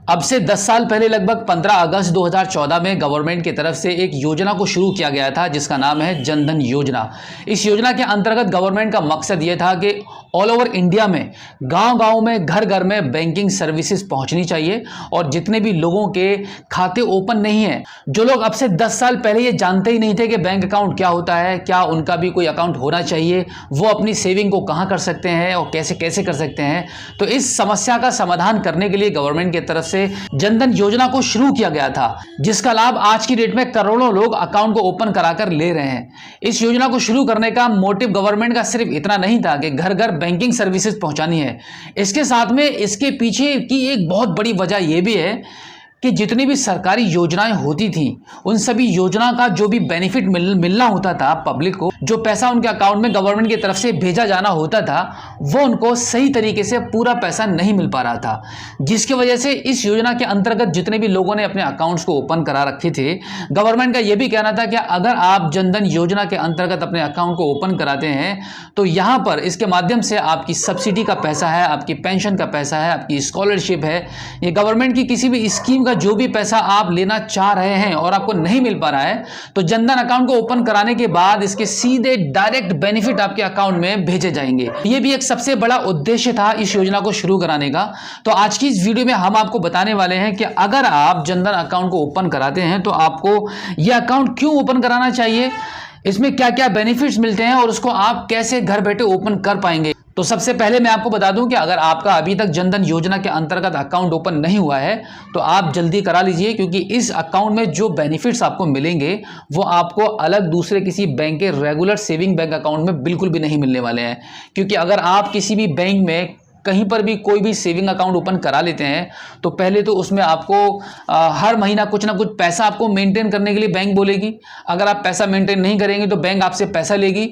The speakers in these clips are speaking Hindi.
अब से 10 साल पहले लगभग 15 अगस्त 2014 में गवर्नमेंट की तरफ से एक योजना को शुरू किया गया था जिसका नाम है जन धन योजना। इस योजना के अंतर्गत गवर्नमेंट का मकसद यह था कि ऑल ओवर इंडिया में गांव-गांव में घर घर में बैंकिंग सर्विसेज पहुंचनी चाहिए और जितने भी लोगों के खाते ओपन नहीं है, जो लोग अब से 10 साल पहले ये जानते ही नहीं थे कि बैंक अकाउंट क्या होता है, क्या उनका भी कोई अकाउंट होना चाहिए, वो अपनी सेविंग को कहां कर सकते हैं और कैसे कैसे कर सकते हैं, तो इस समस्या का समाधान करने के लिए गवर्नमेंट की तरफ से जनधन योजना को शुरू किया गया था, जिसका लाभ आज की डेट में करोड़ों लोग अकाउंट को ओपन कराकर ले रहे हैं। इस योजना को शुरू करने का मोटिव गवर्नमेंट का सिर्फ इतना नहीं था कि घर घर बैंकिंग सर्विसेज पहुंचानी है, इसके साथ में इसके पीछे की एक बहुत बड़ी वजह यह भी है कि जितनी भी सरकारी योजनाएं होती थी उन सभी योजना का जो भी बेनिफिट मिलना होता था पब्लिक को, जो पैसा उनके अकाउंट में गवर्नमेंट की तरफ से भेजा जाना होता था, वो उनको सही तरीके से पूरा पैसा नहीं मिल पा रहा था, जिसकी वजह से इस योजना के अंतर्गत जितने भी लोगों ने अपने अकाउंट्स को ओपन करा रखे थे, गवर्नमेंट का यह भी कहना था कि अगर आप जनधन योजना के अंतर्गत अपने अकाउंट को ओपन कराते हैं तो यहाँ पर इसके माध्यम से आपकी सब्सिडी का पैसा है, आपकी पेंशन का पैसा है, आपकी स्कॉलरशिप है, ये गवर्नमेंट की किसी भी स्कीम जो भी पैसा आप लेना चाह रहे हैं और आपको नहीं मिल पा रहा है, तो जनधन अकाउंट को ओपन कराने के बाद इसके सीधे डायरेक्ट बेनिफिट आपके अकाउंट में भेजे जाएंगे। यह भी एक सबसे बड़ा उद्देश्य था इस योजना को शुरू कराने का। तो आज की इस वीडियो में हम आपको बताने वाले हैं कि अगर आप जनधन अकाउंट को ओपन कराते हैं तो आपको यह अकाउंट क्यों ओपन कराना चाहिए, इसमें क्या क्या बेनिफिट्स मिलते हैं और उसको आप कैसे घर बैठे ओपन कर पाएंगे। तो सबसे पहले मैं आपको बता दूं कि अगर आपका अभी तक जनधन योजना के अंतर्गत अकाउंट ओपन नहीं हुआ है तो आप जल्दी करा लीजिए, क्योंकि इस अकाउंट में जो बेनिफिट्स आपको मिलेंगे वो आपको अलग दूसरे किसी बैंक के रेगुलर सेविंग बैंक अकाउंट में बिल्कुल भी नहीं मिलने वाले हैं। क्योंकि अगर आप किसी भी बैंक में कहीं पर भी कोई भी सेविंग अकाउंट ओपन करा लेते हैं तो पहले तो उसमें आपको हर महीना कुछ ना कुछ पैसा आपको मेंटेन करने के लिए बैंक बोलेगी। अगर आप पैसा मेंटेन नहीं करेंगे तो बैंक आपसे पैसा लेगी,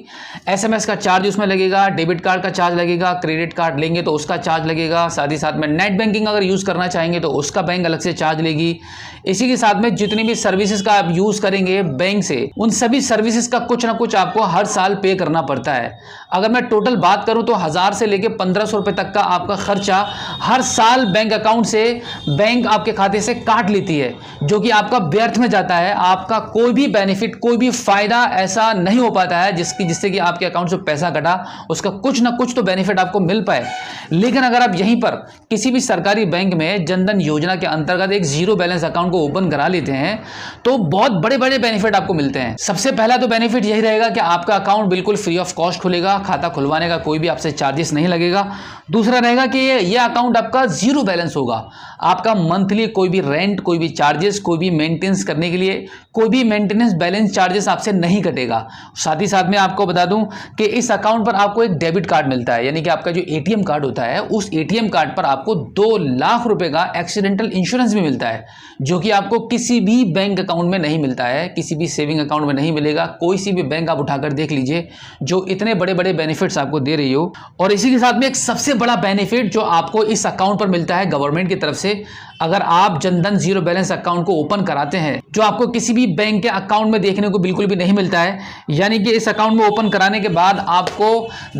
एसएमएस का चार्ज उसमें लगेगा, डेबिट कार्ड का चार्ज लगेगा, क्रेडिट कार्ड लेंगे तो उसका चार्ज लगेगा, साथ ही साथ में नेट बैंकिंग अगर यूज़ करना चाहेंगे तो उसका बैंक अलग से चार्ज लेगी। इसी के साथ में जितनी भी सर्विसेज का आप यूज़ करेंगे बैंक से, उन सभी सर्विसेज का कुछ ना कुछ आपको हर साल पे करना पड़ता है। अगर मैं टोटल बात करूं तो 1000 से लेकर 1500 रुपए तक का आपका खर्चा हर साल बैंक अकाउंट से बैंक आपके खाते से काट लेती है, जो कि आपका व्यर्थ में जाता है। आपका कोई भी बेनिफिट, कोई भी फायदा ऐसा नहीं हो पाता है जिससे कि आपके अकाउंट से पैसा कटा उसका कुछ ना कुछ तो बेनिफिट आपको मिल पाए। लेकिन अगर आप यहीं पर किसी भी सरकारी बैंक में जनधन योजना के अंतर्गत एक जीरो बैलेंस अकाउंट को ओपन करा लेते हैं तो बहुत बड़े बड़े बेनिफिट आपको मिलते हैं। सबसे पहला तो बेनिफिट यही रहेगा कि आपका अकाउंट बिल्कुल फ्री ऑफ कॉस्ट खुलेगा, खाता खुलवाने का कोई भी आपसे चार्जेस नहीं लगेगा। दूसरा रहेगा कि ये अकाउंट आपका जीरो बैलेंस होगा। आपका मंथली कोई भी रेंट, कोई भी चार्जेस, कोई भी मेंटेनेंस करने के लिए कोई भी मेंटेनेंस बैलेंस चार्जेस आपसे नहीं कटेगा। साथ ही साथ में आपको बता दूं कि इस अकाउंट पर आपको एक डेबिट कार्ड मिलता है, यानी कि आपका जो एटीएम कार्ड होता है उस एटीएम कार्ड पर आपको 2 लाख रुपए का एक्सीडेंटल इंश्योरेंस भी मिलता है, जो कि आपको किसी भी बैंक अकाउंट में नहीं मिलता है, किसी भी सेविंग अकाउंट में नहीं मिलेगा। कोई सी भी बैंक आप उठाकर देख लीजिए जो इतने बड़े बड़े बेनिफिट्स आपको दे रही हो। और इसी के साथ में एक सबसे बड़ा बेनिफिट जो आपको इस अकाउंट पर मिलता है गवर्नमेंट की तरफ से, अगर आप जनधन जीरो बैलेंस अकाउंट को ओपन कराते हैं, जो आपको किसी भी बैंक के अकाउंट में देखने को बिल्कुल भी नहीं मिलता है, यानी कि इस अकाउंट में ओपन कराने के बाद आपको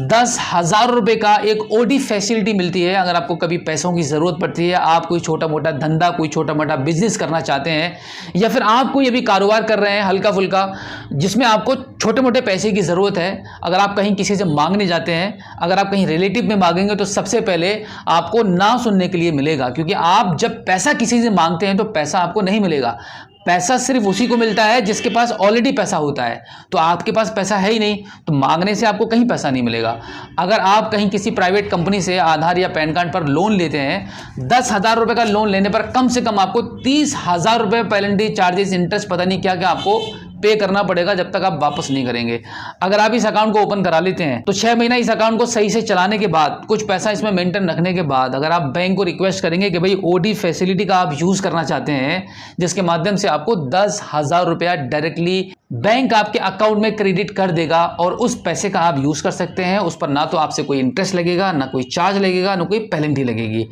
10,000 रुपए का एक ओडी फैसिलिटी मिलती है। अगर आपको कभी पैसों की जरूरत पड़ती है, आप कोई छोटा मोटा धंधा, कोई छोटा मोटा बिजनेस करना चाहते हैं, या फिर आप कोई अभी कारोबार कर रहे हैं हल्का फुल्का जिसमें आपको छोटे मोटे पैसे की जरूरत है, अगर आप कहीं किसी से मांगने जाते हैं, अगर आप कहीं रिलेटिव में मांगेंगे तो सबसे पहले आपको ना सुनने के लिए मिलेगा, क्योंकि आप जब पैसा किसी से मांगते हैं तो पैसा आपको नहीं मिलेगा। पैसा सिर्फ उसी को मिलता है जिसके पास ऑलरेडी पैसा होता है। तो आपके पास पैसा है ही नहीं तो मांगने से आपको कहीं पैसा नहीं मिलेगा। अगर आप कहीं किसी प्राइवेट कंपनी से आधार या पैन कार्ड पर लोन लेते हैं, 10,000 रुपए का लोन लेने पर कम से कम आपको 30,000 रुपए पेनल्टी, चार्जेस, इंटरेस्ट, पता नहीं क्या क्या आपको पे करना पड़ेगा जब तक आप वापस नहीं करेंगे। अगर आप इस अकाउंट को ओपन करा लेते हैं तो 6 महीना इस अकाउंट को सही से चलाने के बाद, कुछ पैसा इसमें मेंटेन रखने के बाद, अगर आप बैंक को रिक्वेस्ट करेंगे कि भाई ओडी फैसिलिटी का आप यूज करना चाहते हैं, जिसके माध्यम से आपको 10,000 रुपया डायरेक्टली बैंक आपके अकाउंट में क्रेडिट कर देगा और उस पैसे का आप यूज कर सकते हैं। उस पर ना तो आपसे कोई इंटरेस्ट लगेगा, ना कोई चार्ज लगेगा, ना कोई पेनल्टी लगेगी।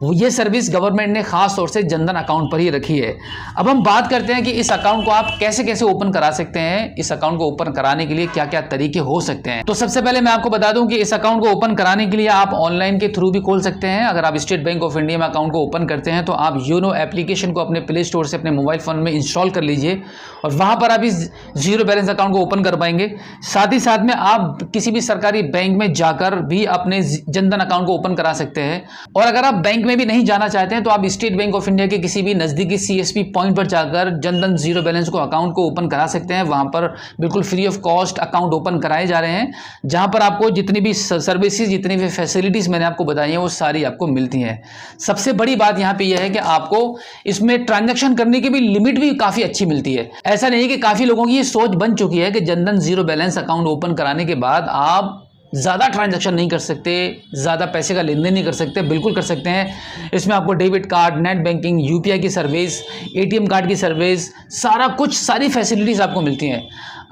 ये सर्विस गवर्नमेंट ने खास तौर से जनधन अकाउंट पर ही रखी है। अब हम बात करते हैं कि इस अकाउंट को आप कैसे कैसे ओपन करा सकते हैं, इस अकाउंट को ओपन कराने के लिए क्या क्या तरीके हो सकते हैं। तो सबसे पहले मैं आपको बता दूं कि इस अकाउंट को ओपन कराने के लिए आप ऑनलाइन के थ्रू भी खोल सकते हैं। अगर आप स्टेट बैंक ऑफ इंडिया में अकाउंट को ओपन करते हैं तो आप योनो एप्लीकेशन को अपने प्ले स्टोर से अपने मोबाइल फोन में इंस्टॉल कर लीजिए और वहां पर आप इस जीरो बैलेंस अकाउंट को ओपन कर पाएंगे। साथ ही साथ में आप किसी भी सरकारी बैंक में जाकर भी अपने जनधन अकाउंट को ओपन करा सकते हैं। और अगर आप बैंक में भी नहीं जाना चाहते हैं तो आप स्टेट बैंक ऑफ इंडिया के किसी भी नजदीकी सीएसपी पॉइंट पर जाकर जनधन जीरो बैलेंस को अकाउंट को ओपन करा सकते हैं। वहां पर बिल्कुल free of cost account open कराए जा रहे हैं, जहां पर आपको जितनी भी सर्विसेज, जितनी भी फैसिलिटीज मैंने आपको बताई हैं वो सारी आपको मिलती हैं। सबसे बड़ी बात यहां पे यह है कि आपको इसमें ट्रांजैक्शन करने की भी लिमिट भी काफी अच्छी मिलती है। ऐसा नहीं कि काफी लोगों की ये सोच बन चुकी है कि Jan Dhan zero balance account open कराने के बाद आप ज़्यादा ट्रांजैक्शन नहीं कर सकते, ज़्यादा पैसे का लेन देन नहीं कर सकते। बिल्कुल कर सकते हैं। इसमें आपको debit card, net banking, UPI की सर्विस, एटीएम कार्ड की सर्विस, सारा कुछ, सारी फैसिलिटीज़ आपको मिलती हैं।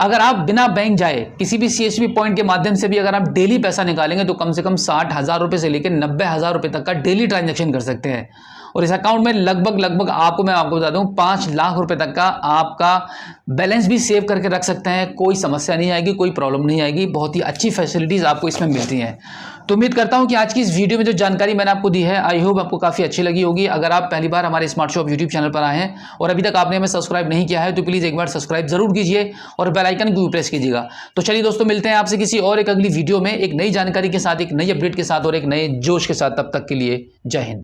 अगर आप बिना बैंक जाए किसी भी सीएसपी पॉइंट के माध्यम से भी अगर आप डेली पैसा निकालेंगे तो कम से कम 60,000 रुपये से लेकर 90,000 रुपये तक का डेली ट्रांजैक्शन कर सकते हैं। और इस अकाउंट में लगभग मैं आपको बता दूं 5 लाख रुपए तक का आपका बैलेंस भी सेव करके रख सकते हैं। कोई समस्या नहीं आएगी, कोई प्रॉब्लम नहीं आएगी। बहुत ही अच्छी फैसिलिटीज़ आपको इसमें मिलती हैं। तो उम्मीद करता हूं कि आज की इस वीडियो में जो जानकारी मैंने आपको दी है, आई होप आपको काफ़ी अच्छी लगी होगी। अगर आप पहली बार हमारे स्मार्ट शॉप यूट्यूब चैनल पर आए हैं और अभी तक आपने हमें सब्सक्राइब नहीं किया है तो प्लीज़ एक बार सब्सक्राइब जरूर कीजिए और बेल आइकन को भी प्रेस कीजिएगा। तो चलिए दोस्तों, मिलते हैं आपसे किसी और एक अगली वीडियो में एक नई जानकारी के साथ, एक नई अपडेट के साथ और एक नए जोश के साथ। तब तक के लिए जय हिंद।